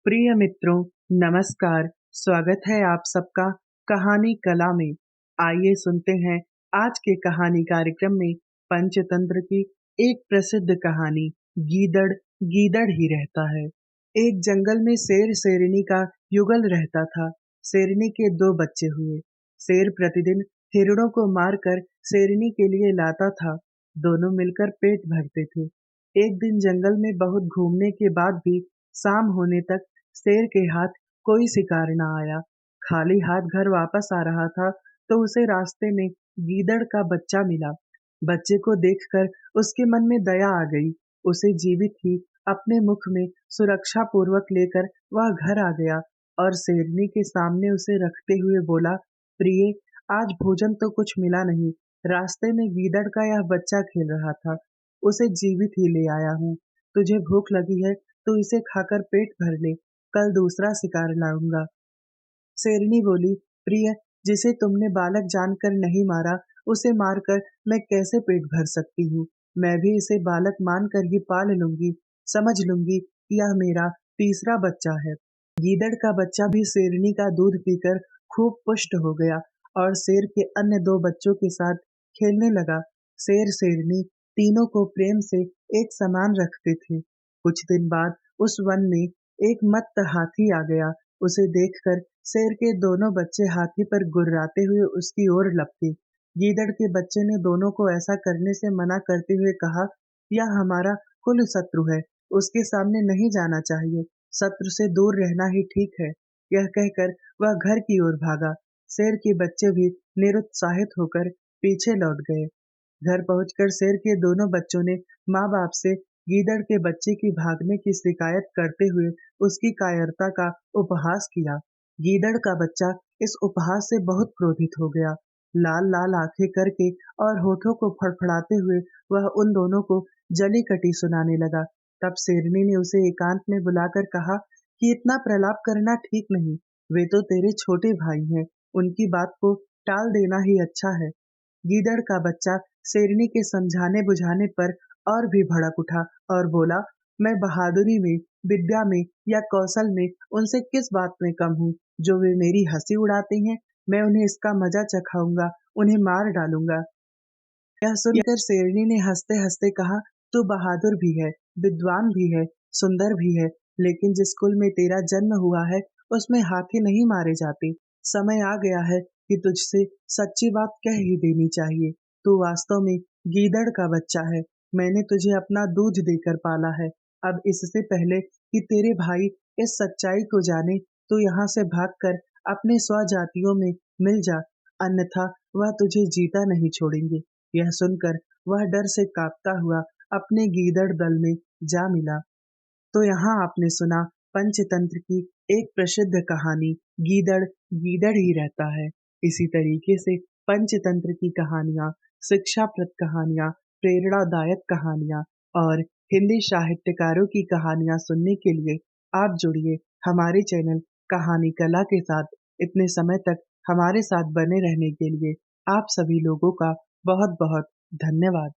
प्रिय मित्रों, नमस्कार। स्वागत है आप सबका कहानी कला में। आइए सुनते हैं आज के कहानी कार्यक्रम में पंचतंत्र की एक प्रसिद्ध कहानी गीदड़ गीदड़ ही रहता है। एक जंगल में शेर शेरनी का युगल रहता था। शेरनी के दो बच्चे हुए। शेर प्रतिदिन हिरणों को मारकर शेरनी के लिए लाता था। दोनों मिलकर पेट भरते थे। एक दिन जंगल में बहुत घूमने के बाद भी शाम होने तक शेर के हाथ कोई शिकार न आया। खाली हाथ घर वापस आ रहा था तो उसे रास्ते में गीदड़ का बच्चा मिला। बच्चे को देखकर उसके मन में दया आ गई। उसे जीवित ही अपने मुख में सुरक्षा पूर्वक लेकर वह घर आ गया और शेरनी के सामने उसे रखते हुए बोला, प्रिय, आज भोजन तो कुछ मिला नहीं। रास्ते में गीदड़ का यह बच्चा खेल रहा था, उसे जीवित ही ले आया हूँ। तुझे भूख लगी है तो इसे खाकर पेट भर ले, कल दूसरा शिकार लाऊंगा। शेरनी बोली, प्रिय, जिसे तुमने बालक जानकर नहीं मारा, उसे मारकर मैं कैसे पेट भर सकती हूँ। मैं भी इसे बालक मानकर ही पाल लूंगी। समझ लूंगी कि यह मेरा तीसरा बच्चा है। गीदड़ का बच्चा भी शेरनी का दूध पीकर खूब पुष्ट हो गया और शेर के अन्य दो बच्चों के साथ खेलने लगा। शेर शेरनी तीनों को प्रेम से एक समान रखते थे। कुछ दिन बाद उस वन में एक मत्त हाथी आ गया। उसे देखकर शेर के दोनों बच्चे हाथी पर गुर्राते हुए उसकी ओर लपके। गीदड़ के बच्चे ने दोनों को ऐसा करने से मना करते हुए कहा, यह हमारा कुल शत्रु है, उसके सामने नहीं जाना चाहिए। शत्रु से दूर रहना ही ठीक है। यह कहकर वह घर की ओर भागा। शेर के बच्चे भी निरुत्साहित होकर पीछे लौट गए। घर पहुंचकर शेर के दोनों बच्चों ने माँ बाप से गीदड़ के बच्चे की भागने की शिकायत करते हुए उसकी कायरता का उपहास किया। गीदड़ का बच्चा इस उपहास से बहुत क्रोधित हो गया। लाल लाल आंखें करके और होठों को फड़फड़ाते हुए वह उन दोनों को जली कटी सुनाने लगा। तब शेरनी ने उसे एकांत में बुलाकर कहा कि इतना प्रलाप करना ठीक नहीं। वे तो तेरे छोटे भाई हैं, उनकी बात को टाल देना ही अच्छा है। गीदड़ का बच्चा शेरनी के समझाने बुझाने पर और भी भड़क उठा और बोला, मैं बहादुरी में, विद्या में या कौशल में उनसे किस बात में कम हूँ जो वे मेरी हंसी उड़ाते हैं। मैं उन्हें इसका मजा चखाऊंगा, उन्हें मार डालूंगा। यह सुनकर शेरनी ने हंसते हंसते कहा, तू बहादुर भी है, विद्वान भी है, सुंदर भी है, लेकिन जिस कुल में तेरा जन्म हुआ है उसमें हाथी नहीं मारे जाते। समय आ गया है कि तुझसे सच्ची बात कह ही देनी चाहिए। तू वास्तव में गीदड़ का बच्चा है। मैंने तुझे अपना दूध देकर पाला है। अब इससे पहले कि तेरे भाई इस सच्चाई को जाने, तू यहाँ से भागकर अपने स्वजातियों में मिल जा, अन्यथा वह तुझे जीता नहीं छोड़ेंगे। यह सुनकर वह डर से कांपता हुआ अपने गीदड़ दल में जा मिला। तो यहाँ आपने सुना पंचतंत्र की एक प्रसिद्ध कहानी गीदड़ गीदड़ ही रहता है। इसी तरीके से पंचतंत्र की कहानियाँ, शिक्षाप्रद कहानियाँ, प्रेरणादायक कहानियाँ और हिंदी साहित्यकारों की कहानियाँ सुनने के लिए आप जुड़िए हमारे चैनल कहानी कला के साथ। इतने समय तक हमारे साथ बने रहने के लिए आप सभी लोगों का बहुत बहुत धन्यवाद।